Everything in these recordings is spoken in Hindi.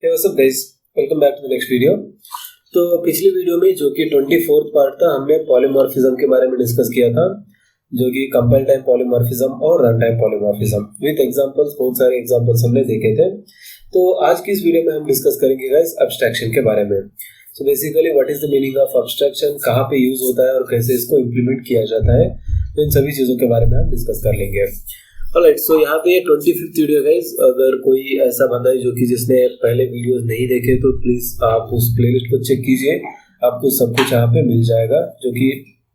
Hey, what's up guys? Welcome back to the next video. तो पिछली वीडियो में जो कि 24th पार्ट था, हमने पॉलीमॉर्फिज्म के बारे में डिस्कस किया था, जो कि कंपाइल टाइम पॉलीमॉर्फिज्म और run time polymorphism with examples, बहुत सारे एग्जांपल्स हमने देखे थे। तो आज की इस वीडियो में हम डिस्कस करेंगे गाइस एब्स्ट्रैक्शन के बारे में। So basically what is the meaning of abstraction, कहाँ पे यूज होता है और कैसे इसको इम्प्लीमेंट किया जाता है, तो इन सभी चीजों के बारे में हम डिस्कस कर लेंगे। ऑलराइट, सो यहाँ पे 25th वीडियो गाइस, अगर कोई ऐसा बंदा है जो कि जिसने पहले वीडियोस नहीं देखे तो प्लीज आप उस प्लेलिस्ट को चेक कीजिए, आपको सब कुछ यहाँ पे मिल जाएगा, जो कि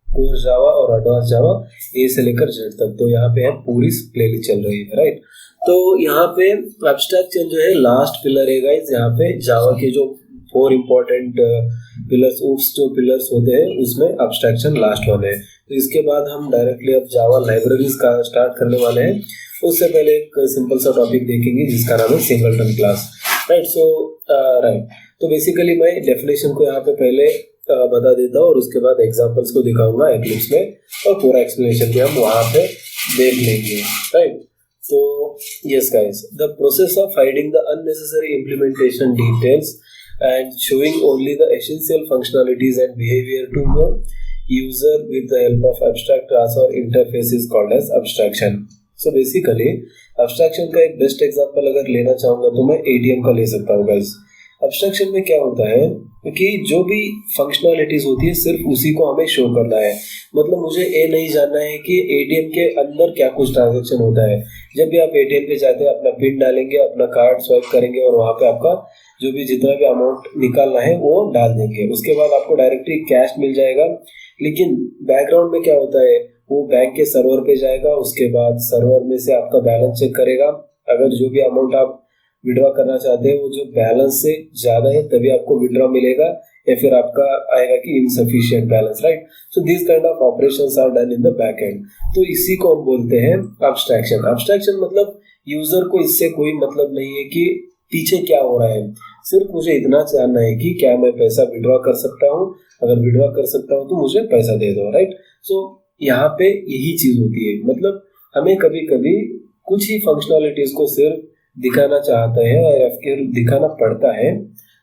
कोर जावा और एडवांस जावा ए से लेकर जेड तक। तो यहाँ पे है पूरी प्लेलिस्ट चल रही है, राइट। तो यहाँ पे एब्स्ट्रैक्शन जो है लास्ट पिलर है गाइस, यहाँ पे जावा के जो 4 इंपॉर्टेंट पिलर्स, जो पिलर्स होते हैं उसमें एब्स्ट्रैक्शन लास्ट वन है। तो इसके बाद हम डायरेक्टली अब जावा लाइब्रेरीज का स्टार्ट करने वाले हैं। उससे पहले एक सिंपल सा टॉपिक देखेंगे जिसका नाम है सिंगलटन क्लास, राइट। सो राइट, तो बेसिकली मैं डेफिनेशन को यहाँ पे पहले बता देता हूँ और उसके बाद एग्जांपल्स को दिखाऊंगा एक्लिप्स में, और पूरा एक्सप्लेनेशन भी हम वहाँ पे देख लेंगे, राइट। तो yes guys, the process of hiding the unnecessary implementation details and showing only the essential functionalities and behavior to the user with the help of abstract class or interface is called as abstraction. So basically abstraction का एक बेस्ट एग्जांपल अगर लेना चाहूंगा तो मैं ATM का ले सकता हूँ गाइस। abstraction में क्या होता है कि जो भी फंक्शनलिटीज होती है सिर्फ उसी को हमें शो करना है। मतलब मुझे ये नहीं जानना है कि ATM के अंदर क्या कुछ ट्रांजैक्शन होता है। जब भी आप ATM पे जाते हैं अपना पिन डालेंगे, अपना कार्ड स्वाइप करेंगे और वहाँ पे आपका जो भी जितना भी अमाउंट निकालना है वो डाल देंगे। उसके बाद आपको डायरेक्टली कैश मिल जाएगा। लेकिन बैकग्राउंड में क्या होता है, वो बैंक के सर्वर पे जाएगा, उसके बाद सर्वर में से आपका बैलेंस चेक करेगा। अगर जो भी अमाउंट आप विड्रॉ करना चाहते हैं वो जो बैलेंस से ज्यादा है तभी आपको विड्रॉ मिलेगा, या फिर आपका आएगा कि insufficient balance, right. So this kind of operations are done in the back end. तो इसी को हम बोलते हैं एब्स्ट्रैक्शन। एब्स्ट्रैक्शन मतलब यूजर को इससे कोई मतलब नहीं है कि पीछे क्या हो रहा है, सिर्फ मुझे इतना जानना है कि क्या मैं पैसा विड्रॉ कर सकता हूँ, अगर विड्रॉ कर सकता हूँ तो मुझे पैसा दे दो, राइट। सो यहाँ पे यही चीज होती है। मतलब हमें कभी कभी कुछ ही फंक्शनलिटीज को सिर्फ दिखाना चाहता है या फिर दिखाना पड़ता है,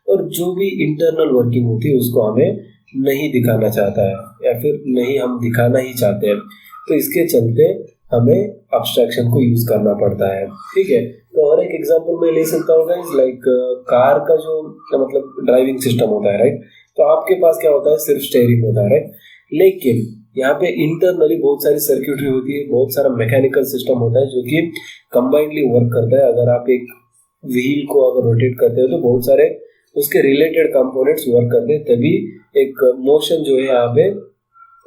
और जो भी इंटरनल वर्किंग होती है उसको हमें नहीं दिखाना चाहता है या फिर नहीं हम दिखाना ही चाहते हैं। तो इसके चलते हमें एब्स्ट्रैक्शन को यूज करना पड़ता है, ठीक है। तो और एक एग्जांपल मैं ले सकता हूँ गाइस, लाइक कार का जो मतलब ड्राइविंग सिस्टम होता है, राइट। तो आपके पास क्या होता है, सिर्फ स्टीयरिंग होता है, राइट। लेकिन यहाँ पे इंटरनली बहुत सारी सर्किटरी होती है, बहुत सारा मैकेनिकल सिस्टम होता है जो कि कंबाइंडली वर्क करता है। अगर आप एक व्हील को अगर रोटेट करते हो तो बहुत सारे उसके रिलेटेड कंपोनेंट्स वर्क करते हैं, तभी एक मोशन जो है यहाँ पे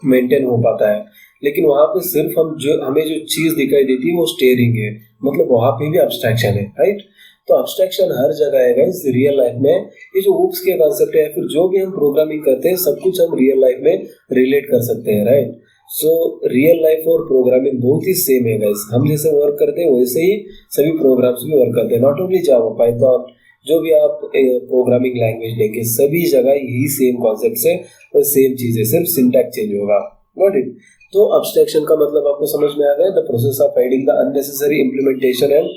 मेंटेन हो पाता है। लेकिन वहां पे सिर्फ हमें जो चीज दिखाई देती है वो स्टीयरिंग है, मतलब वहां पे भी एब्स्ट्रैक्शन है, राइट। तो एब्स्ट्रैक्शन हर जगह है गाइस रियल लाइफ में। ये जो हुक्स के कॉन्सेप्ट है, फिर जो भी हम प्रोग्रामिंग करते हैं सब कुछ हम रियल लाइफ में रिलेट कर सकते हैं, राइट। सो रियल लाइफ और प्रोग्रामिंग बहुत ही सेम है गाइस। हम जैसे वर्क करते हैं वैसे ही सभी प्रोग्राम्स भी वर्क करते हैं। नॉट ओनली जावा, पाइथन, जो भी आप प्रोग्रामिंग लैंग्वेज लेंगे सभी जगह यही सेम कॉन्सेप्ट है और सेम चीज है, सिर्फ सिंटैक्स चेंज होगा, गॉट इट। तो एब्स्ट्रैक्शन का मतलब आपको समझ में आ गया। The process of hiding the unnecessary implementation and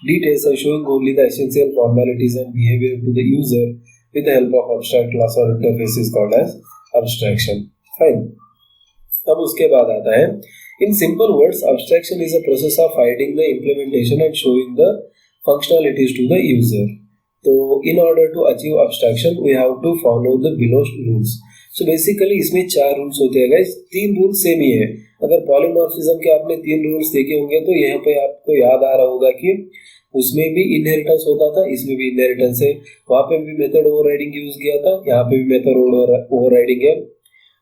details and showing only the essential formalities and behaviour to the user with the help of abstract class और interface is called as abstraction, fine. अब उसके बाद आता है, in simple words abstraction is a process of hiding the implementation and showing the functionalities to the user. तो in order to achieve abstraction we have to follow the below rules. So basically इसमें 4 रूल्स होते हैं गाइस, 3 रूल सेम ही है। अगर पॉलीमॉर्फिज्म के आपने 3 रूल्स देखे होंगे तो यहाँ पे आपको याद आ रहा होगा कि उसमें भी इनहेरिटेंस होता था, इसमें भी इनहेरिटेंस है। वहां पे भी मेथड ओवरराइडिंग यूज किया था, यहाँ पे भी मेथड ओवरराइडिंग है,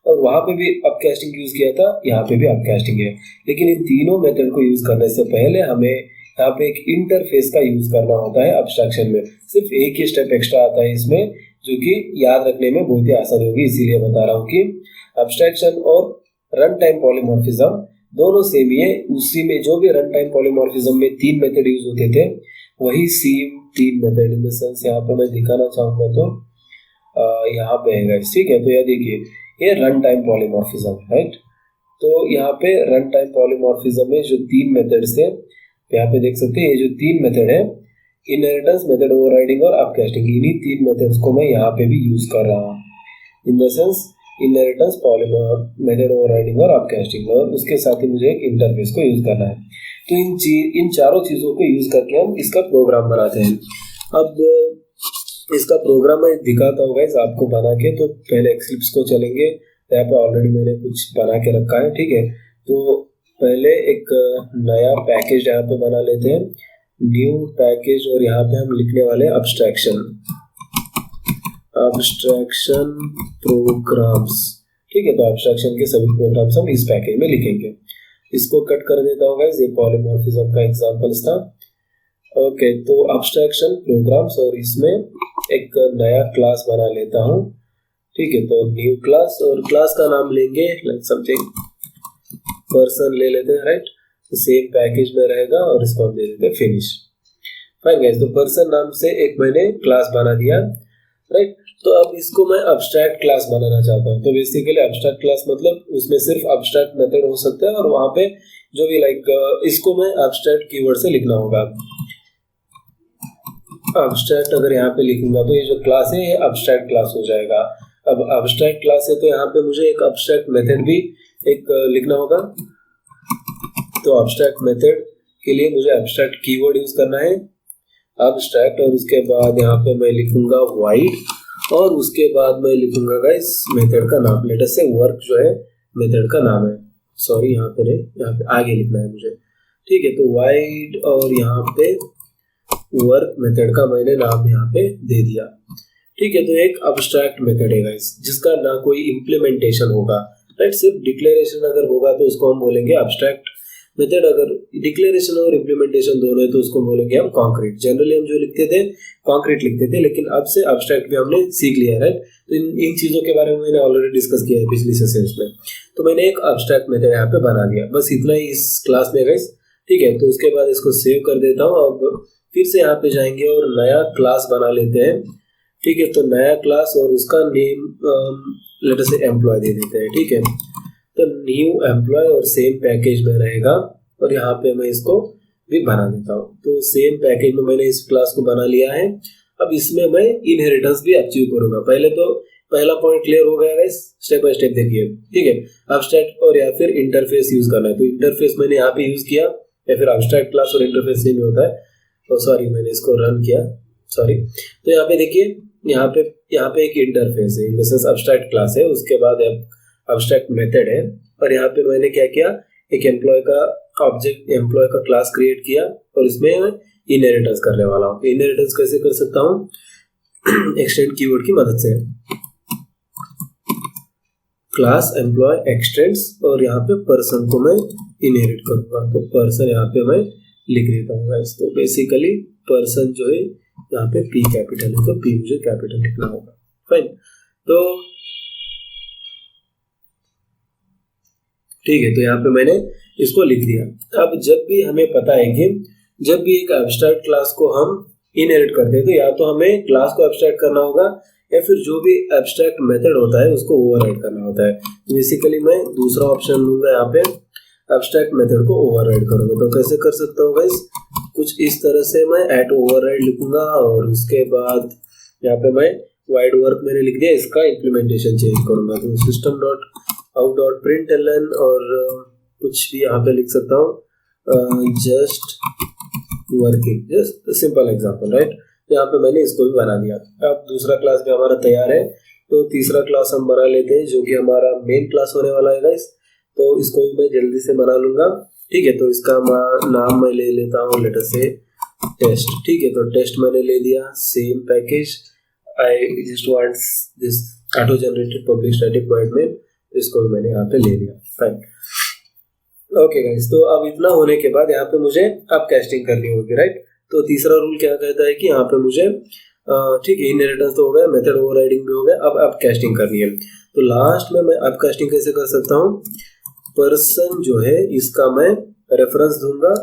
और वहां पे भी अपकास्टिंग यूज किया था, यहाँ पे भी अपकास्टिंग है। लेकिन इन तीनों मेथड को यूज करने से पहले हमें यहाँ पे एक इंटरफेस का यूज करना होता है। एब्स्ट्रैक्शन में सिर्फ एक ही स्टेप एक्स्ट्रा आता है इसमें, जो कि याद रखने में बहुत ही आसानी होगी, इसीलिए बता रहा हूँ कि एब्स्ट्रैक्शन और रन टाइम पॉलीमॉर्फिज्म दोनों सेम ही है। उसी में जो भी रन टाइम पॉलीमॉर्फिज्म में 3 मेथड यूज होते थे वही same 3 method in the sense यहाँ पे मैं दिखाना चाहूंगा तो यहाँ पे है, ठीक है। तो यह देखिए, ये रन टाइम पॉलीमॉर्फिज्म, राइट। तो यहाँ पे रन टाइम पॉलीमॉर्फिज्म में जो 3 मेथड्स थे, यहाँ पे देख सकते हैं ये जो 3 मेथड है इनहेरिटेंस, मेथड ओवरराइडिंग और अपकास्टिंग, इन्हीं 3 मेथड्स को मैं यहाँ पे भी यूज कर रहा हूँ। In the sense inheritance, polymorph, method overriding और अपकास्टिंग, और उसके साथ ही मुझे एक इंटरफेस को यूज करना है। तो इन चारों चीजों को यूज करके हम इसका प्रोग्राम बनाते हैं। अब इसका प्रोग्राम मैं दिखाता हूँ गाइस आपको बना के। तो पहले एक्लिप्स को चलेंगे, यहाँ पे ऑलरेडी मैंने कुछ बना के रखा है, ठीक है। तो पहले एक नया पैकेज यहाँ पे बना लेते हैं, न्यू पैकेज, और यहाँ पे हम लिखने वाले अब्स्ट्रैक्शन प्रोग्राम्स, ठीक है। तो अब्स्ट्रैक्शन के सभी प्रोग्राम्स हम इस पैकेज में लिखेंगे। इसको कट कर देता हूँ गाइस, ये पॉलीमॉर्फिज्म का एग्जांपल्स था। ओके, तो अब्स्ट्रैक्शन प्रोग्राम्स, और इसमें एक नया क्लास बना लेता हूँ, ठीक है। तो न्यू क्लास, और क्लास का नाम लेंगे लाइक समथिंग पर्सन ले लेते हैं, राइट। तो सेम पैकेज में रहेगा, और इसको हम दे देते हैं फिनिश। फाइन गाइस, तो पर्सन नाम से एक मैंने क्लास बना दिया, राइट। तो अब इसको मैं अब्स्ट्रैक्ट क्लास बनाना चाहता हूँ। तो बेसिकली अब्स्ट्रैक्ट क्लास मतलब उसमें सिर्फ अब्स्ट्रैक्ट मेथड हो सकता है, और वहां पे जो भी लाइक इसको मैं अब्स्ट्रैक्ट कीवर्ड से लिखना होगा। अब्स्ट्रैक्ट अगर यहाँ पे लिखूंगा तो ये जो क्लास है ये अब्स्ट्रैक्ट क्लास हो जाएगा। अब अब्स्ट्रैक्ट क्लास है तो यहाँ पे मुझे एक अब्स्ट्रैक्ट मेथड भी एक लिखना होगा। तो अब्स्ट्रैक्ट मेथड के लिए मुझे अब्स्ट्रैक्ट कीवर्ड यूज करना है, अब्स्ट्रैक्ट, और उसके बाद यहाँ पे मैं लिखूंगा वाइड, और उसके बाद मैं लिखूंगा गाइस मेथड का नाम। लेट अस से वर्क जो है मेथड का नाम है, सॉरी यहाँ पे आगे लिखना है मुझे, ठीक है। तो वाइड, और यहाँ पे वर्क मेथड का मैंने नाम यहाँ पे दे दिया, ठीक है। तो एक अब्स्ट्रैक्ट मेथड है गाइस, जिसका ना कोई इम्प्लीमेंटेशन होगा, राइट। सिर्फ डिक्लेरेशन अगर होगा तो उसको हम बोलेंगे अब्स्ट्रैक्ट मेथड। अगर डिक्लेरेशन और इम्प्लीमेंटेशन दोनों है तो उसको बोलेंगे हम कॉन्क्रीट। जनरली हम जो लिखते थे कॉन्क्रीट लिखते थे, लेकिन अब से अब्स्ट्रैक्ट भी हमने सीख लिया है, राइट। तो इन चीजों के बारे में मैंने ऑलरेडी डिस्कस किया है पिछली सेशंस में। तो मैंने एक अब्स्ट्रैक्ट मेथड यहाँ पे बना दिया, बस इतना ही इस क्लास में गाइस, ठीक है। तो उसके बाद इसको सेव कर देता हूँ। अब फिर से यहाँ पे जाएंगे और नया क्लास बना लेते हैं, ठीक है। तो नया क्लास, और उसका नेम लेट अस से एम्प्लॉय दे देते हैं, ठीक है। तो न्यू एम्प्लॉय, और सेम पैकेज में रहेगा, और यहाँ पे मैं इसको भी बना देता हूँ। तो सेम पैकेज में मैंने इस क्लास को बना लिया है। अब इसमें मैं इनहेरिटेंस भी अचीव करूंगा। पहले तो पहला पॉइंट क्लियर हो गया गाइस, स्टेप बाय स्टेप देखिए, ठीक है। अब्स्ट्रैक्ट और या फिर इंटरफेस यूज करना है, तो इंटरफेस मैंने यहाँ पे यूज किया, या फिर अब्स्ट्रैक्ट क्लास और इंटरफेस सेम होता है। तो सॉरी मैंने इसको रन किया, सॉरी। तो यहाँ पे देखिए, यहाँ पे एक इंटरफेस है, in the sense abstract class है, उसके बाद अब्स्ट्रैक्ट मेथड है, और यहाँ पे मैंने क्या किया, एक एम्प्लॉय का ऑब्जेक्ट, एम्प्लॉय का क्लास क्रिएट किया, और इसमें इनहेरिटेंस करने वाला हूँ। इनहेरिटेंस कैसे कर सकता हूँ? एक्सटेंड कीवर्ड की मदद से, क्लास एम्प्लॉय एक्सटेंड्स, और यहाँ पे पर्सन को मैं इनहेरिट करूंगा। तो पर्सन यहाँ पे मैं लिख देता हूँ गाइस। तो बेसिकली पर्सन जो है यहाँ पे पी कैपिटल है, तो पी मुझे कैपिटल लिखना होगा, फाइन। तो ठीक है, तो यहाँ पे मैंने इसको लिख दिया। अब जब भी हमें पता है कि जब भी एक एब्स्ट्रैक्ट क्लास को हम इनहेरिट करते हैं, तो या तो हमें क्लास को एब्स्ट्रैक्ट करना होगा, या फिर जो भी एब्स्ट्रैक्ट मेथड होता है उसको ओवरराइड करना होता है। बेसिकली मैं दूसरा ऑप्शन लूंगा, यहाँ पे एब्स्ट्रैक्ट मेथड को ओवरराइड करूंगा। तो कैसे कर सकता हूँ गाइस? कुछ इस तरह से मैं एट ओवरराइड लिखूंगा, और उसके बाद यहाँ पे मैं वाइड वर्क मैंने लिख दिया, इसका इम्प्लीमेंटेशन चेंज करूंगा। तो system dot out dot println, और कुछ भी यहाँ पे लिख सकता हूँ, just working, just simple example, right. तो यहाँ पे मैंने इसको भी बना दिया। अब दूसरा क्लास भी हमारा तैयार है, तो तीसरा क्लास हम बना लेते हैं, जो कि हमारा मेन क्लास होने वाला है गाइस। तो इसको भी मैं जल्दी से बना लूंगा, ठीक है। तो इसका नाम मैं ले लेता हूँ, लेट अस से टेस्ट, ठीक है। तो टेस्ट मैंने ले लिया, same package, I just want this auto generated public static void main, इसको भी मैंने यहाँ पे ले लिया, फाइन। ओके गाइस, तो अब इतना होने के बाद यहाँ पे मुझे अब कैस्टिंग करनी होगी, राइट। तो तीसरा रूल क्या कहता है कि यहाँ पे मुझे ठीक है, इनहेरिटेंस तो हो गया, मेथड ओवरराइडिंग भी हो गया, अब कैस्टिंग करनी है। तो लास्ट में मैं अब कैस्टिंग कैसे कर सकता हूँ? पर्सन जो है इसका मैं रेफरेंस दूंगा,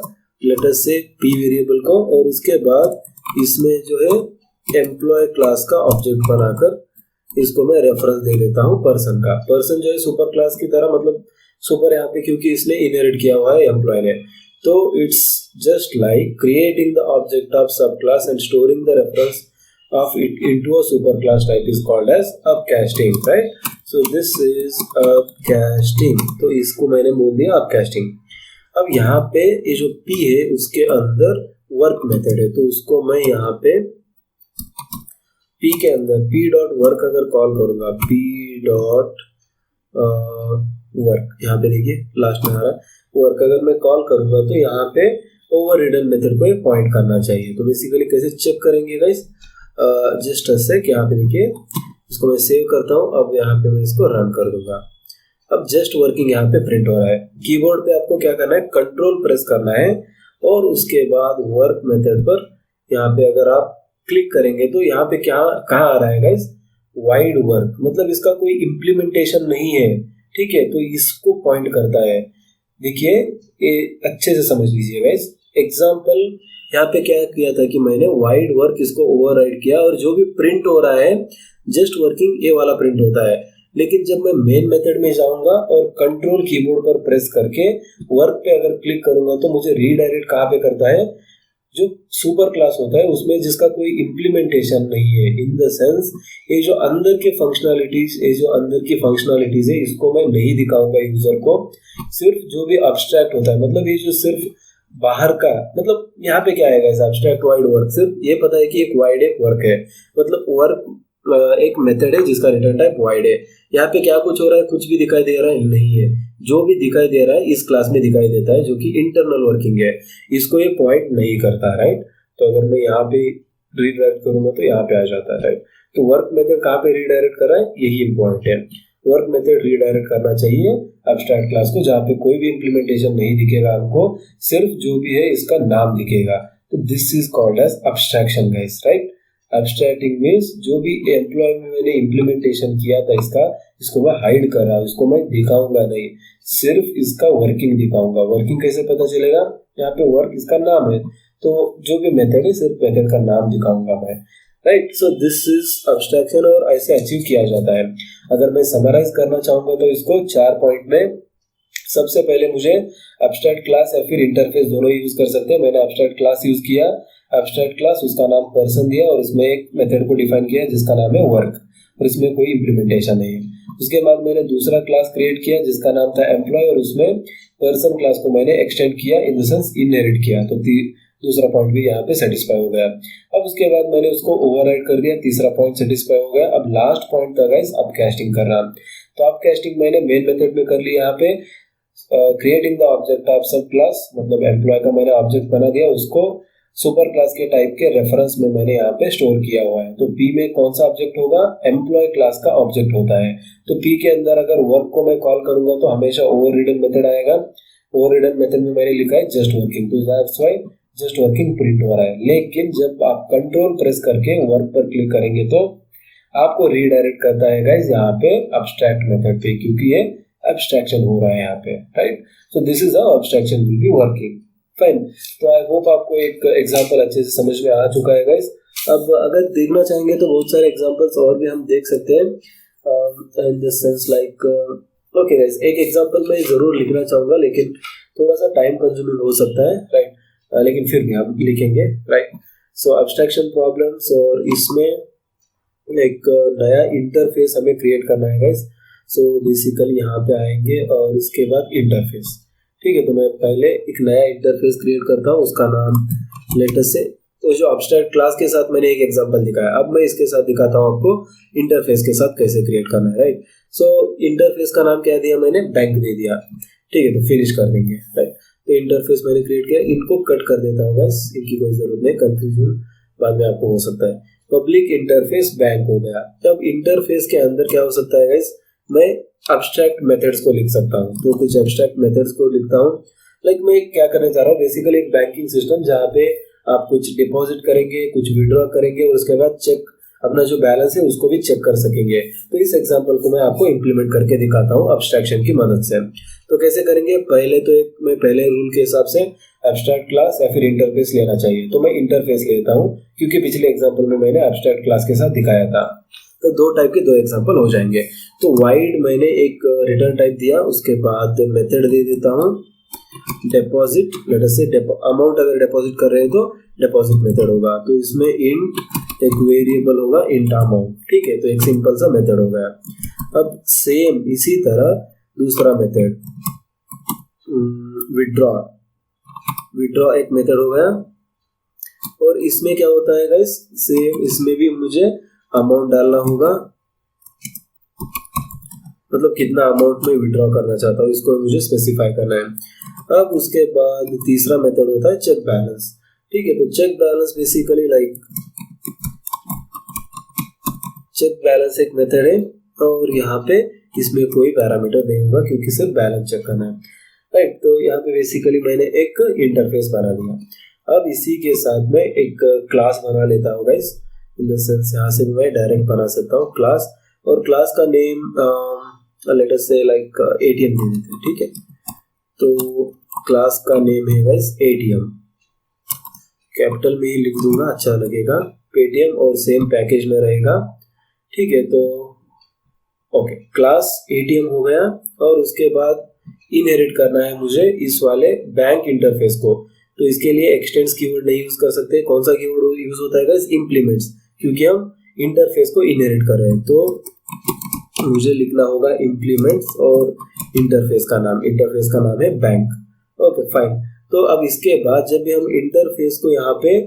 लेट अस से पी वेरिएबल को, और उसके बाद इसमें जो है एम्प्लॉय क्लास का ऑब्जेक्ट बनाकर इसको मैं रेफरेंस दे देता हूँ पर्सन का। पर्सन जो है सुपर क्लास की तरह, मतलब सुपर यहाँ पे क्योंकि इसने इनहेरिट किया हुआ है एम्प्लॉय ने, तो it's just like creating the object of sub class and storing the reference of it into a superclass type is called as upcasting, right? So this is upcasting. तो इसको मैंने बोल दिया upcasting. अब यहाँ पे ये जो P है उसके अंदर वर्क मेथड है, तो उसको मैं यहाँ पे P के अंदर P डॉट वर्क अगर कॉल करूंगा, P डॉट वर्क, यहाँ पे देखिए लास्ट में आ रहा है वर्क, अगर मैं कॉल करूंगा तो यहाँ पे ओवर रिडन मेथड को पॉइंट करना चाहिए. तो बेसिकली कैसे चेक करेंगे गाइस, जस्ट ऐसे कि यहाँ पे देखिए इसको मैं सेव करता हूँ. अब यहाँ पे मैं इसको रन कर दूंगा. अब जस्ट वर्किंग यहाँ पे प्रिंट हो रहा है. कीबोर्ड पे आपको क्या करना है, कंट्रोल प्रेस करना है और उसके बाद वर्क मेथड पर यहाँ पे अगर आप क्लिक करेंगे तो यहाँ पे क्या कहाँ आ रहा है गाइस, वाइड वर्क, मतलब इसका कोई इम्प्लीमेंटेशन नहीं है. ठीक है, तो इसको पॉइंट करता है. देखिए ये अच्छे से समझ लीजिए गाइस. एग्जाम्पल यहाँ पे क्या किया था कि मैंने वाइड वर्क इसको ओवरराइड किया और जो भी प्रिंट हो रहा है जस्ट वर्किंग ये वाला प्रिंट होता है. लेकिन जब मैं मेन मेथड में जाऊंगा और कंट्रोल कीबोर्ड पर प्रेस करके वर्क पे अगर क्लिक करूंगा तो मुझे रीडायरेक्ट कहाँ पे करता है, जो सुपर क्लास होता है उसमें जिसका कोई इम्प्लीमेंटेशन नहीं है. इन द सेंस ये जो अंदर के फंक्शनलिटीज है इसको मैं नहीं दिखाऊंगा यूजर को. सिर्फ जो भी अब्स्ट्रैक्ट होता है, मतलब ये जो सिर्फ बाहर का, मतलब यहाँ पे क्या आएगा एब्स्ट्रैक्ट वाइड वर्क, सिर्फ ये पता है कि एक वाइड एक वर्क है, मतलब वर्क एक मेथड है जिसका रिटर्न टाइप वाइड है. यहाँ पे क्या कुछ हो रहा है, कुछ भी दिखाई दे रहा है नहीं है. जो भी दिखाई दे रहा है इस क्लास में दिखाई देता है जो कि इंटरनल वर्किंग है, इसको ये पॉइंट नहीं करता. राइट, तो अगर मैं यहाँ पे रीडायरेक्ट करूंगा तो यहाँ पे आ जाता है. राइट, तो वर्क मेथड कहाँ पे रीडायरेक्ट कर रहा है, यही इंपॉर्टेंट है. वर्क मेथड रीडायरेक्ट करना चाहिए एब्स्ट्रैक्ट क्लास को जहाँ पे कोई भी इम्प्लीमेंटेशन नहीं दिखेगा आपको, सिर्फ जो भी है इसका नाम दिखेगा. तो this is called as abstraction guys. Right, abstracting means जो भी एम्प्लॉय में मैंने इम्प्लीमेंटेशन किया था इसको मैं हाइड कर रहा हूँ, इसको मैं दिखाऊंगा नहीं, सिर्फ इसका वर्किंग दिखाऊंगा. वर्किंग कैसे पता चलेगा, यहाँ पे वर्क इसका नाम है, तो जो भी मेथड है सिर्फ मेथड का नाम दिखाऊंगा मैं. Right, so this is abstraction और ऐसे अचीव किया जाता है. अगर मैं समराइज करना चाहूंगा तो इसको 4 पॉइंट में, सबसे पहले मुझे एब्स्ट्रैक्ट क्लास या फिर इंटरफेस दोनों यूज कर सकते हैं. मैंने एब्स्ट्रैक्ट क्लास यूज किया, एब्स्ट्रैक्ट क्लास उसका नाम पर्सन दिया और इसमें एक मेथड को डिफाइन किया जिसका नाम है वर्क और इसमें कोई इम्प्लीमेंटेशन नहीं है. उसके बाद मैंने दूसरा क्लास क्रिएट किया जिसका नाम था एम्प्लॉय और उसमें पर्सन क्लास को मैंने एक्सटेंड किया, इन द सेंस इनहेरिट किया. तो दूसरा पॉइंट भी यहाँ पे सेटिस्फाई हो गया. अब उसके बाद मैंने उसको ओवरराइड कर दिया, तीसरा पॉइंट सेटिस्फाई हो गया. अब लास्ट पॉइंट था गाइस अपकास्टिंग करना. तो अपकास्टिंग मैंने मेन मेथड में कर लिया. यहाँ पे creating the object of sub class, मतलब एम्प्लॉय का मैंने ऑब्जेक्ट बना दिया, उसको सुपर क्लास के टाइप के रेफरेंस में मैंने यहाँ पे स्टोर किया हुआ है. तो P में कौन सा ऑब्जेक्ट होगा, एम्प्लॉय क्लास का ऑब्जेक्ट होता है. तो P के अंदर अगर वर्क को मैं कॉल करूंगा तो हमेशा ओवररिडन मेथड आएगा. ओवररिडन मेथड में मैंने लिखा है जस्ट वर्किंग, तो that's why just working print हो रहा है. लेकिन जब आप कंट्रोल प्रेस करके वर्क पर क्लिक करेंगे तो आपको रीडायरेक्ट करता है गाइस यहाँ पे अब्स्ट्रैक्ट मेथड पे, क्योंकि ये एब्स्ट्रैक्शन हो रहा है यहाँ पे. Right, so this is how abstraction will be working. Fine, तो आई होप आपको एक एग्जांपल अच्छे से समझ में आ चुका है गाइस. अब अगर देखना चाहेंगे तो बहुत सारे एग्जांपल्स और भी हम देख सकते हैं. In the sense like okay guys, एक एग्जांपल मैं जरूर लिखना चाहूंगा लेकिन थोड़ा सा टाइम कंज्यूमिंग हो सकता है. राइट, लेकिन फिर भी हम लिखेंगे. राइट, सो एब्स्ट्रैक्शन प्रॉब्लम्स, और इसमें एक नया इंटरफेस हमें क्रिएट करना है गाइस. सो बेसिकली यहाँ पे आएंगे और इसके बाद इंटरफेस. ठीक है, तो मैं पहले एक नया इंटरफेस क्रिएट करता हूँ, उसका नाम लेटेस्ट से, तो जो एब्स्ट्रैक्ट क्लास के साथ मैंने एक एग्जांपल दिखाया, अब मैं इसके साथ दिखाता हूँ आपको इंटरफेस के साथ कैसे क्रिएट करना है. राइट, सो इंटरफेस का नाम क्या दिया मैंने, बैंक दे दिया. ठीक है, तो फिनिश कर देंगे. राइट, तो इंटरफेस मैंने क्रिएट किया, इनको कट कर देता हूँ बस, इनकी कोई जरूरत नहीं, कंफ्यूजन बाद में आपको हो सकता है. पब्लिक इंटरफेस बैंक हो गया. अब इंटरफेस के अंदर क्या हो सकता है गाइस, मैं एब्स्ट्रैक्ट मेथड्स को लिख सकता हूँ. तो कुछ एब्स्ट्रैक्ट मेथड्स को लिखता हूँ. लाइक मैं क्या करने जा रहा हूँ, बेसिकली एक बैंकिंग सिस्टम जहाँ पे आप कुछ डिपॉजिट करेंगे, कुछ विड्रॉ करेंगे और उसके बाद चेक, अपना जो बैलेंस है उसको भी चेक कर सकेंगे. तो इस एग्जांपल को मैं आपको इंप्लीमेंट करके दिखाता हूँ एब्स्ट्रैक्शन की मदद से. तो कैसे करेंगे, पहले तो मैं पहले रूल के हिसाब से एब्स्ट्रैक्ट क्लास या फिर इंटरफेस लेना चाहिए. तो मैं इंटरफेस लेता हूँ क्योंकि पिछले एग्जांपल में मैंने एब्स्ट्रैक्ट क्लास के साथ दिखाया था. तो दो टाइप के दो एग्जांपल हो जाएंगे. तो वाइड मैंने एक रिटर्न टाइप दिया, उसके बाद मेथड दे देता हूँ डिपॉजिट, लेट अस से अमाउंट अगर डिपॉजिट कर रहे हैं तो डिपॉजिट मेथड होगा, तो इसमें इंट एक वेरिएबल होगा इंट अमाउंट, ठीक है। तो एक सिंपल सा मेथड हो गया। अब सेम इसी तरह दूसरा मेथड विड्रॉ एक मेथड हो गया, और इसमें क्या होता है गाइस, सेम इसमें भी मुझे अमाउंट डालना होगा, मतलब कितना अमाउंट में विड्रॉ करना चाहता हूँ इसको मुझे स्पेसिफाई करना है। अब उसके बाद तीसरा मेथड होता है चेक बैलेंस, ठीक है। तो check balance basically like check balance एक मेथड है, और यहाँ पे इसमें कोई पैरामीटर नहीं होगा क्योंकि सिर्फ बैलेंस चेक करना है, राइट। तो यहाँ पे बेसिकली मैंने एक इंटरफेस बना दिया। अब इसी के साथ में एक क्लास बना लेता हूँ गाइस, इन द सेंस यहाँ से मैं डायरेक्ट बना सकता हूँ क्लास, और क्लास का नेम लेट अस से लाइक एटीएम दे देते हैं, ठीक है। तो क्लास का नेम है गाइस एटीएम, कैपिटल में ही लिख दूंगा, अच्छा लगेगा, पेटीएम, और सेम पैकेज में रहेगा, ठीक है। तो ओके, क्लास एटीएम हो गया, और उसके बाद इनहेरिट करना है मुझे इस वाले बैंक इंटरफेस को। तो इसके लिए एक्सटेंड्स कीवर्ड नहीं यूज कर सकते। कौन सा कीवर्ड यूज होता है गाइस, इम्प्लीमेंट्स, क्योंकि हम इंटरफेस को इनहेरिट कर रहे हैं। तो मुझे लिखना होगा इम्प्लीमेंट्स और इंटरफेस का नाम है बैंक। Okay fine. तो अब इसके बाद जब भी हम इंटरफेस को यहाँ पे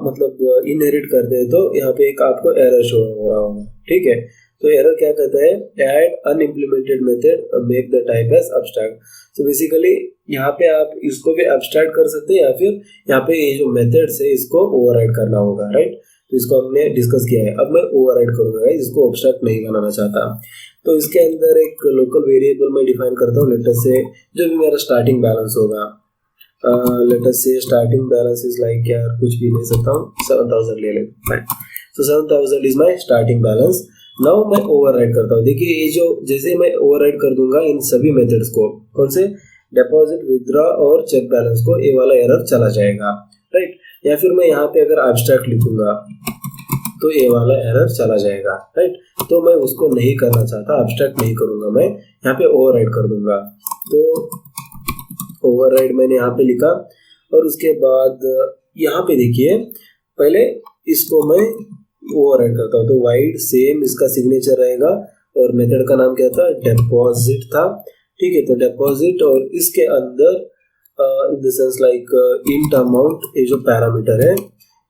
मतलब इनहेरिट करते हैं तो यहाँ पे एक आपको एरर शो हो रहा होगा, ठीक है। तो एरर क्या कहता है, add unimplemented method make the type as abstract. So basically यहाँ पे आप इसको भी एब्स्ट्रैक्ट कर सकते हैं, या फिर यहाँ पे ये जो मेथड्स है इसको ओवरराइड करना होगा, राइट। तो इसको हमने डिस्कस किया है। अब मैं ओवरराइड करूंगा, इसको एब्स्ट्रैक्ट नहीं बनाना चाहता। तो इसके अंदर एक लोकल वेरिएबल मैं डिफाइन करता हूँ, लेट अस से जो भी मेरा स्टार्टिंग बैलेंस होगा, लेट अस से स्टार्टिंग बैलेंस इज लाइक, यार कुछ भी ले सकता हूँ, 7000 ले लेते हैं। तो 7000 is my starting balance. Now मैं ओवरराइड करता हूँ। देखिए ये जो जैसे मैं ओवरराइड कर दूंगा इन सभी मेथड्स को, कौन से, डिपॉजिट, विथड्रॉ और चेक बैलेंस को, ये वाला एरर चला जाएगा, राइट। या फिर मैं यहाँ पे अगर एब्स्ट्रैक्ट लिखूंगा तो ये वाला एरर चला जाएगा, राइट। तो मैं उसको नहीं करना चाहता, एब्स्ट्रैक्ट नहीं करूंगा, मैं यहाँ पे ओवरराइड कर दूंगा। तो ओवरराइड मैंने यहाँ पे लिखा, और उसके बाद यहाँ पे देखिए पहले इसको मैं ओवरराइड करता हूँ। तो वाइड सेम इसका सिग्नेचर रहेगा, और मेथड का नाम क्या था, डिपॉजिट था, ठीक है। तो डिपॉजिट, और इसके अंदर in the sense like int amount, ये जो पैरामीटर है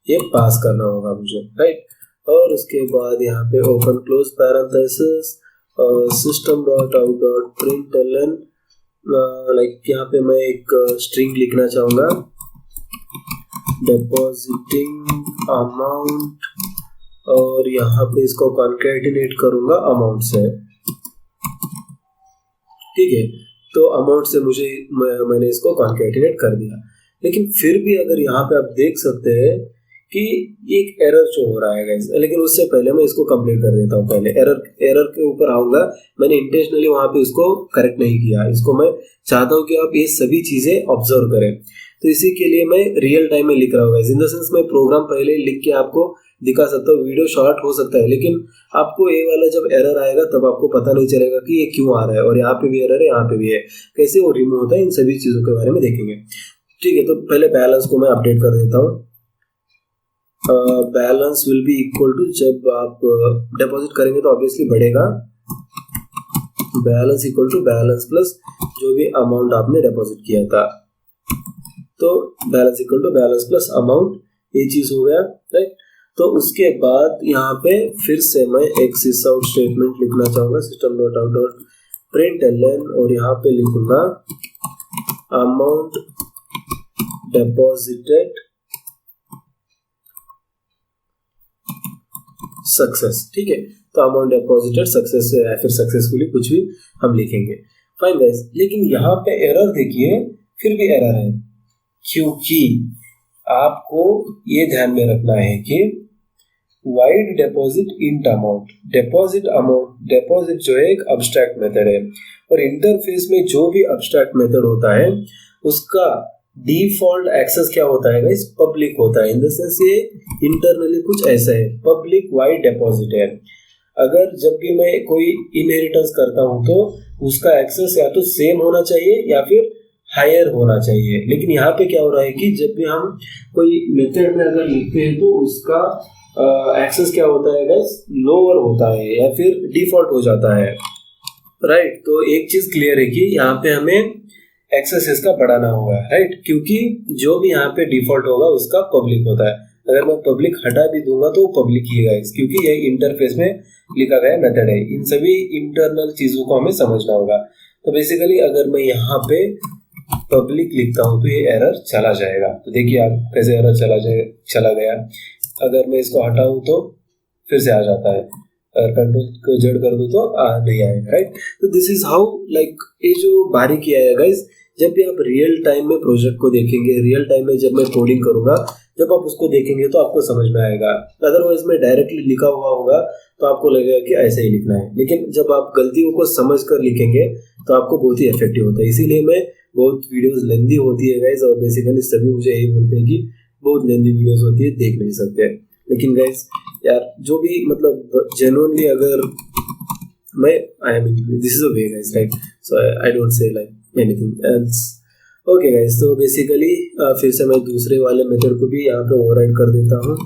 ये पास करना होगा मुझे, राइट। और उसके बाद यहाँ पे open close parenthesis system dot out dot println, like यहाँ पे मैं एक स्ट्रिंग लिखना चाहूंगा, डिपॉजिटिंग अमाउंट, और यहाँ पे इसको कॉन्कैटिनेट करूंगा अमाउंट से, ठीक है। तो अमाउंट से मैंने इसको कॉन्कैटिनेट कर दिया। लेकिन फिर भी अगर यहाँ पे आप देख सकते हैं कि एक एरर शो हो रहा है गाइस, लेकिन उससे पहले मैं इसको कंप्लीट कर देता हूँ। पहले एरर के ऊपर आऊंगा, मैंने इंटेंशनली वहां पे इसको करेक्ट नहीं किया। इसको मैं चाहता हूँ कि आप ये सभी चीजें ऑब्जर्व करें। तो इसी के लिए मैं रियल टाइम में लिख रहा हूँ गाइस, इन द सेंस मैं प्रोग्राम पहले लिख के आपको दिखा सकता हूँ, वीडियो शॉर्ट हो सकता है, लेकिन आपको ये वाला जब एरर आएगा तब आपको पता नहीं चलेगा कि ये क्यों आ रहा है, और यहाँ पे भी एरर है, यहाँ पे भी है, कैसे वो रिमूव होता है, इन सभी चीजों के बारे में देखेंगे, ठीक है। तो पहले बैलेंस को मैं अपडेट कर देता हूँ। Balance will be equal to, जब आप डिपॉजिट करेंगे तो ऑब्वियसली बढ़ेगा, balance equal to balance plus जो भी अमाउंट आपने डिपॉजिट किया था। तो balance equal to balance plus amount, ये चीज हो गया, राइट। तो उसके बाद यहाँ पे फिर से मैं एक सिस आउट स्टेटमेंट लिखना चाहूंगा, system dot out dot println, और यहाँ पे लिखूंगा अमाउंट डिपॉजिटेड सक्सेस, ठीक है। तो अमाउंट डिपॉजिटेड सक्सेस या फिर सक्सेसफुली, कुछ भी हम लिखेंगे, फाइन गाइस। लेकिन यहाँ पे एरर देखिए, फिर भी एरर है, क्योंकि आपको ये ध्यान में रखना है कि wide deposit int amount, deposit जो है एक अब्स्ट्रैक्ट मेथड है, और इंटरफेस में जो भी अब्स्ट्रैक्ट मेथड होता है उसका डिफॉल्ट एक्सेस क्या होता है गाइस, पब्लिक होता है। इन द सेंस ये इंटरनली कुछ ऐसा है, पब्लिक वाइड डिपॉजिट है। अगर जब भी मैं कोई इनहेरिटेंस करता हूं तो उसका एक्सेस या तो सेम होना चाहिए या फिर हायर होना चाहिए। लेकिन यहाँ पे क्या हो रहा है कि जब भी हम कोई मेथड में अगर लिखते हैं तो उसका एक्सेस क्या होता है गाइस, लोअर होता है या फिर डिफॉल्ट हो जाता है, राइट। तो एक चीज क्लियर है कि यहाँ पे हमें एक्सेस इसका बढ़ाना होगा, राइट, क्योंकि जो भी यहाँ पे डिफॉल्ट होगा उसका पब्लिक होता है। अगर मैं पब्लिक हटा भी दूंगा तो पब्लिक ही है गाइस, क्योंकि ये इंटरफेस में लिखा गया मेथड है। इन सभी इंटरनल चीजों को हमें समझना होगा। तो बेसिकली अगर मैं यहाँ पे पब्लिक लिखता हूँ तो ये एरर चला जाएगा। तो देखिए आप कैसे एरर चला गया। अगर मैं इसको हटाऊं तो फिर से आ जाता है, अगर कंट्रोल को जेड कर दूं तो नहीं आएगा, राइट। तो दिस इज हाउ, लाइक ये जो बारीकी है गाइस, जब भी आप रियल टाइम में प्रोजेक्ट को देखेंगे, रियल टाइम में जब मैं कोडिंग करूंगा, जब आप उसको देखेंगे तो आपको समझ में आएगा। अदरवाइज में डायरेक्टली लिखा हुआ होगा तो आपको लगेगा कि ऐसे ही लिखना है, लेकिन जब आप गलतियों को समझ कर लिखेंगे तो आपको बहुत ही इफेक्टिव होता है। इसीलिए मैं बहुत वीडियोस लेंदी होती है गाइस, और बेसिकली सभी मुझे यही बोलते हैं कि बहुत लेंदी वीडियोस होती है, देख नहीं सकते। लेकिन गाइस यार, जो भी मतलब जेन्युइनली अगर मैं I mean this is a way guys, right, so I don't say like anything else. Okay guys, तो बेसिकली फिर से मैं दूसरे वाले मेथड को भी यहाँ पे ओवरराइड कर देता हूँ,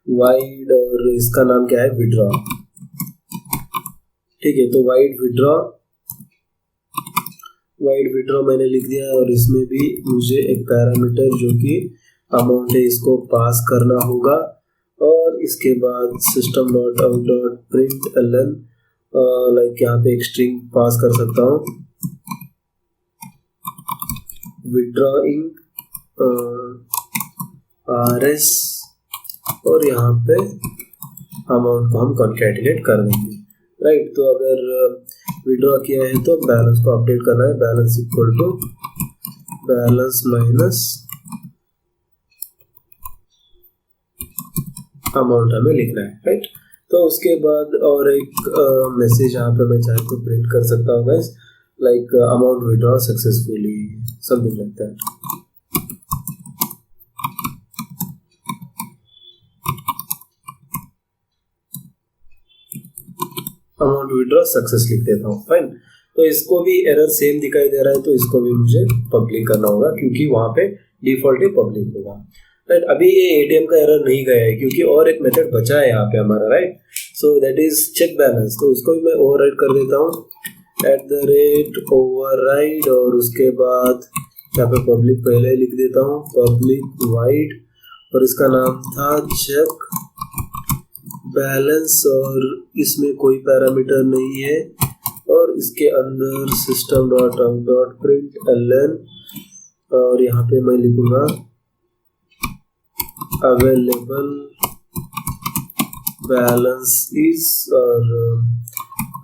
वाइड, और इसका नाम क्या है, विड्रॉ। ठीक है, तो वाइड विड्रॉ मैंने लिख दिया, और इसमें भी मुझे एक पैरामीटर जो कि अमाउंट है इसको पास करना होगा, और इसके बाद system dot out dot print LN, like यहाँ पे एक स्ट्रिंग पास कर सकता हूँ, विड्रॉइंग RS, और यहाँ पे अमाउंट को हम कॉन्कैटिनेट कर देंगे, राइट। तो अगर विड्रॉ किया है तो बैलेंस को अपडेट करना है, balance equal to balance minus amount हमें लिखना है, राइट। तो उसके बाद और एक मैसेज यहाँ पे मैं चाहे तो प्रिंट कर सकता हूँ guys, like amount withdraw successfully, something like that. Amount withdraw success लिख देता हूँ, फाइन। तो इसको भी एरर सेम दिखाई दे रहा है, तो इसको भी मुझे पब्लिक करना होगा, क्योंकि वहां पे डिफॉल्ट ही पब्लिक होगा, राइट। अभी ये एटीएम का एरर नहीं गया है, क्योंकि और एक मेथड बचा है यहाँ पे हमारा, right. So that is check balance. तो उसको भी मैं ओवरराइड कर देता हूँ, @override, और उसके बाद यहाँ पे पब्लिक पहले लिख देता हूँ, पब्लिक वाइड, और इसका नाम था चेक बैलेंस, और इसमें कोई पैरामीटर नहीं है, और इसके अंदर system dot out dot print LN, और यहाँ पे मैं लिखूंगा अवेलेबल बैलेंस इज, और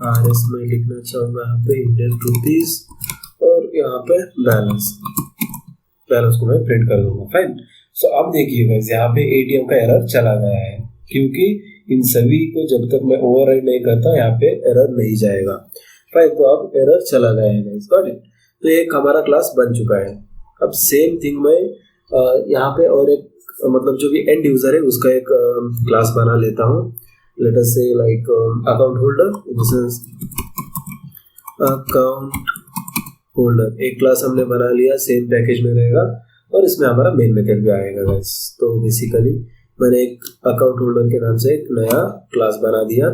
RS में लिखना चाहूंगा यहाँ पे इंडियन रुपीज, और यहाँ पे बैलेंस को मैं प्रिंट कर दूंगा, फाइन। सो अब देखिए गाइस, यहाँ पे एटीएम का एरर चला गया है, क्योंकि इन सभी को जब तक मैं ओवरराइड नहीं करता यहाँ पे एरर नहीं जाएगा, फाइन। तो अब एरर चला गया है गाइस, गॉट इट। तो एक हमारा क्लास बन चुका है। अब सेम थिंग मैं यहाँ पे और एक मतलब जो भी एंड यूजर है उसका एक क्लास बना लेता हूँ, लेट अस से like account holder, this is account holder. एक क्लास हमने बना लिया, सेम पैकेज में रहेगा, और इसमें हमारा मेन मेथड भी आएगा गाइस। तो बेसिकली मैंने एक अकाउंट होल्डर के नाम से एक नया क्लास बना दिया।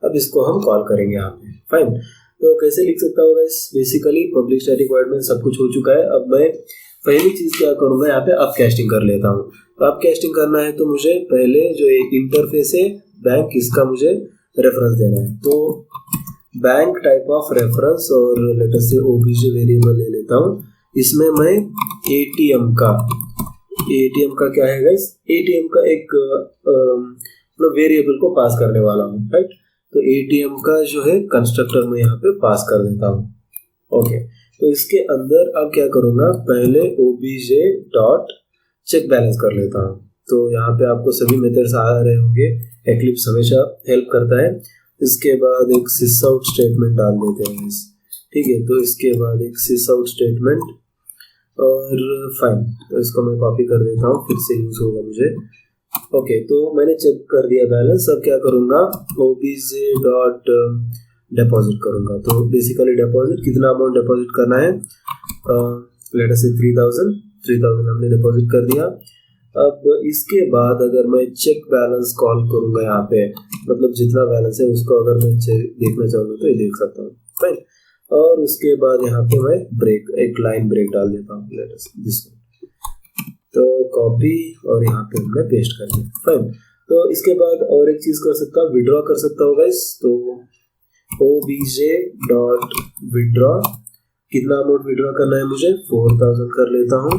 अब इसको हम कॉल करेंगे यहाँ पे, फाइन। तो कैसे लिख सकता हूँ guys, basically public static void में सब कुछ हो चुका है। अब मैं पहली चीज क्या करूंगा, यहाँ पे अप कैस्टिंग कर लेता हूँ। तो अप कैस्टिंग करना है तो मुझे पहले जो इंटरफेस है बैंक, इसका मुझे रेफरेंस देना है। तो बैंक टाइप ऑफ रेफरेंस, और लेट अस से ओबीजे वेरिएबल ले लेता हूँ। इसमें मैं एटीएम का क्या है गाइस, एटीएम का एक मतलब वेरिएबल को पास करने वाला हूँ, राइट। तो एटीएम का जो है कंस्ट्रक्टर में यहाँ पे पास कर देता हूँ, ओके। तो इसके अंदर अब क्या करूँगा, पहले obj डॉट चेक बैलेंस कर लेता हूँ। तो यहाँ पे आपको सभी मेथड्स आ रहे होंगे, एक्लिप्स हमेशा हेल्प करता है। इसके बाद एक sysout स्टेटमेंट डाल देते हैं, ठीक है। तो इसके बाद एक sysout स्टेटमेंट, और फाइन। तो इसको मैं कॉपी कर देता हूँ, फिर से यूज होगा मुझे, ओके। तो मैंने चेक कर दिया बैलेंस। अब क्या करूँगा, obj डॉट डिपॉजिट करूँगा। तो बेसिकली डिपॉजिट कितना अमाउंट डिपॉजिट करना है, लेट अस से 3000 हमने डिपॉजिट कर दिया। अब इसके बाद अगर मैं चेक बैलेंस कॉल करूंगा यहाँ पे, मतलब जितना बैलेंस है उसको अगर मैं देखना चाहूँगा तो ये देख सकता हूँ, फाइन। और उसके बाद यहाँ पे मैं एक लाइन ब्रेक डाल देता हूँ, लेट अस दिस वन। तो कॉपी और यहाँ पे हमने पेस्ट कर दिया, फाइन। तो इसके बाद और एक चीज कर सकता हूँ, विड्रॉ कर सकता हूँ गाइस। तो obj.withdraw, कितना अमाउंट विड्रॉ करना है मुझे, 4000 कर लेता हूँ,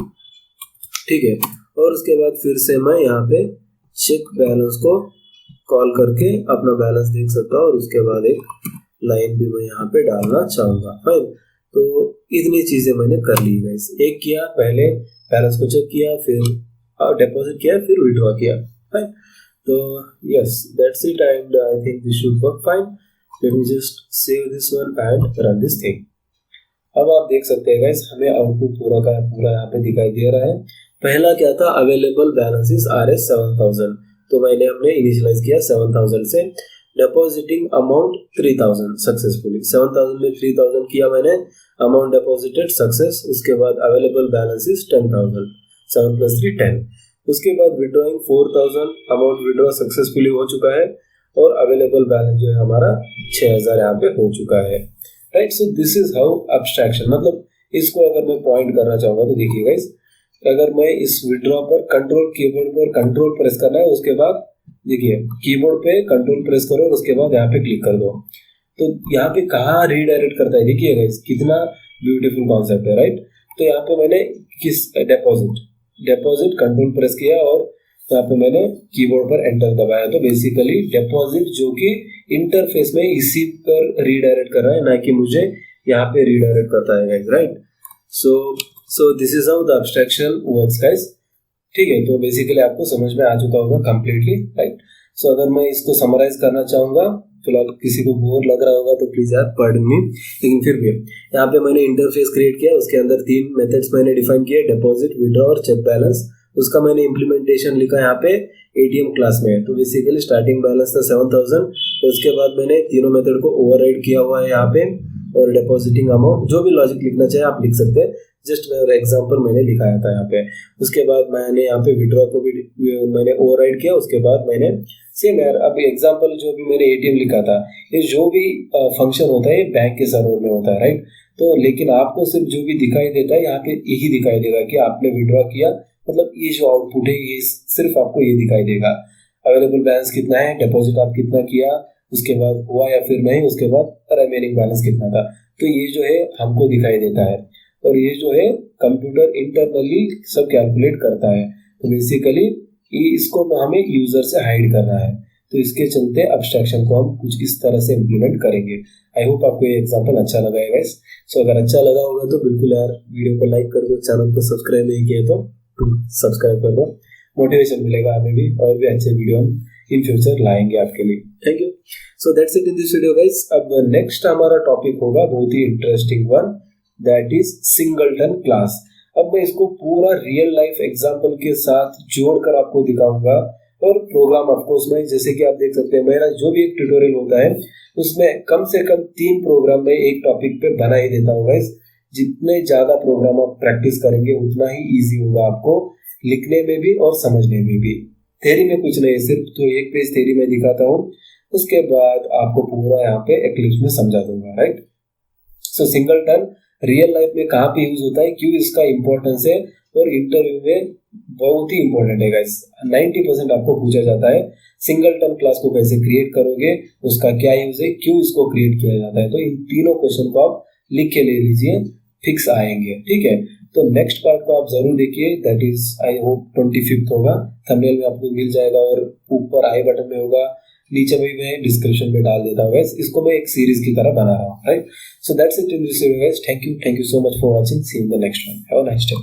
ठीक है। और उसके बाद फिर से मैं यहाँ पे चेक बैलेंस को कॉल करके अपना बैलेंस देख सकता हूँ, और उसके बाद एक लाइन भी मैं यहाँ पे डालना चाहूंगा, फाइन। तो इतनी चीजें मैंने कर ली गाइस। एक किया, पहले बैलेंस को चेक किया, फिर डिपॉजिट किया, फिर विड्रॉ किया, फाइन। तो yes, that's it and I think this should work fine. Let me just save this one and run this thing. अब आप देख सकते हैं गाइस, हमें आउटपुट पूरा का पूरा यहाँ पे दिखाई दे रहा है। पहला क्या था, अवेलेबल बैलेंसेस RS 7000, तो हमने इनिशियलाइज किया 7000 से। डिपॉजिटिंग अमाउंट 3000 सक्सेसफुली, 7000 में 3000 किया मैंने, अमाउंट डिपॉजिटेड सक्सेस। उसके बाद अवेलेबल बैलेंसेस 10000, 7 + 3 10। उसके बाद विड्रॉइंग 4000, अमाउंट विड्रॉ सक्सेसफुली हो चुका है, और अवेलेबल बैलेंस जो है हमारा 6000 यहाँ पे हो चुका है, right. So this is how abstraction, मतलब इसको अगर मैं पॉइंट करना चाहूंगा तो देखिए गाइस, अगर मैं इस विड्रॉ पर कंट्रोल, कीबोर्ड पर कंट्रोल प्रेस करना है, उसके बाद देखिए कीबोर्ड पे कंट्रोल प्रेस करो और उसके बाद यहाँ पे क्लिक कर दो, तो यहाँ पे कहाँ रीडायरेक्ट करता है, देखिए गाइस कितना ब्यूटीफुल कॉन्सेप्ट है, राइट। तो यहाँ पे मैंने किस डिपॉजिट कंट्रोल प्रेस किया और यहाँ पे मैंने कीबोर्ड पर एंटर दबाया, तो बेसिकली डिपॉजिट जो कि इंटरफेस में इसी पर रीडायरेक्ट कर रहा है, ना कि मुझे यहाँ पे रीडायरेक्ट करता है guys, right. So this is how the abstraction works guys, ठीक है। तो बेसिकली आपको समझ में आ चुका होगा कंप्लीटली, राइट। सो अगर मैं इसको समराइज करना चाहूंगा, फिलहाल किसी को बोर लग रहा होगा तो प्लीज यार पढ़ मी, लेकिन फिर भी यहाँ पे मैंने इंटरफेस क्रिएट किया, उसके अंदर 3 मेथड्स मैंने डिफाइन किए, डिपॉजिट, विड्रॉ और चेक बैलेंस। उसका मैंने इम्प्लीमेंटेशन लिखा यहाँ पे ATM क्लास में है। तो बेसिकली स्टार्टिंग बैलेंस था 7000, तो उसके बाद मैंने तीनों मेथड को ओवरराइड किया हुआ है यहाँ पे, और डिपॉजिटिंग अमाउंट, जो भी लॉजिक लिखना चाहे आप लिख सकते हैं, जस्ट एग्जांपल मैंने लिखाया था यहाँ पे। उसके बाद मैंने यहाँ पे विड्रॉ को भी मैंने ओवरराइड किया, उसके बाद मैंने सेम यार, अब एग्जांपल जो भी मैंने ATM लिखा था, ये जो भी फंक्शन होता है ये बैंक के सर्वर में होता है, राइट। तो लेकिन आपको सिर्फ जो भी दिखाई देता है यहाँ पे यही दिखाई देगा कि आपने विड्रॉ किया, मतलब ये जो आउटपुट है ये सिर्फ आपको ये दिखाई देगा। अवेलेबल बैलेंस कितना है, डिपॉजिट आप कितना किया, उसके बाद हुआ या फिर नहीं, उसके बाद रिमेनिंग बैलेंस कितना था, तो ये जो है हमको दिखाई देता है, और ये जो है कंप्यूटर इंटरनली सब कैलकुलेट करता है। तो बेसिकली इसको हमें यूजर से हाइड करना है, तो इसके चलते एब्स्ट्रैक्शन को हम कुछ इस तरह से इम्प्लीमेंट करेंगे। आई होप आपको ये एग्जांपल अच्छा लगा है गाइस। सो अगर अच्छा लगा होगा तो बिल्कुल यार वीडियो को लाइक कर दो, चैनल को सब्सक्राइब नहीं किया तो सब्सक्राइब कर दो, मोटिवेशन मिलेगा हमें भी, और भी अच्छे वीडियो हम इन फ्यूचर लाएंगे आपके लिए। Thank you. So that's it in this video guys. अब नेक्स्ट हमारा टॉपिक होगा बहुत ही interesting one, that is singleton class. अब मैं इसको पूरा रियल लाइफ एग्जांपल के साथ जोड़कर आपको दिखाऊंगा, और प्रोग्राम ऑफकोर्स में, जैसे कि आप देख सकते हैं मेरा जो भी एक ट्यूटोरियल होता है उसमें कम से कम 3 प्रोग्राम में एक टॉपिक पे बना ही देता हूँ गाइस। जितने ज्यादा प्रोग्राम आप प्रैक्टिस करेंगे उतना ही इजी होगा आपको लिखने में भी और समझने में भी। थ्योरी में कुछ नहीं, सिर्फ तो एक पेज थ्योरी में दिखाता हूँ, उसके बाद आपको पूरा यहाँ पे एक्लिप्स में समझा दूंगा, राइट। सो सिंगलटन रियल लाइफ में कहाँ पे यूज होता है, क्यों इसका इंपॉर्टेंस है, और इंटरव्यू में बहुत ही इंपॉर्टेंट है गाइस। 90% आपको पूछा जाता है सिंगलटन क्लास को कैसे क्रिएट करोगे, उसका क्या यूज है, क्यों इसको क्रिएट किया जाता है। तो इन तीनों क्वेश्चन को आप लिख के ले लीजिए, फिक्स आएंगे, ठीक है। तो नेक्स्ट पार्ट को आप जरूर देखिए, that is I hope 25th होगा, थंबनेल में आपको मिल जाएगा, और ऊपर आई बटन में होगा, नीचे भी मैं डिस्क्रिप्शन में डाल देता हूँ गाइस। इसको मैं एक सीरीज की तरह बना रहा हूँ, right. So that's it in this video guys. Thank you so much for watching, see you in the next one, have a nice day.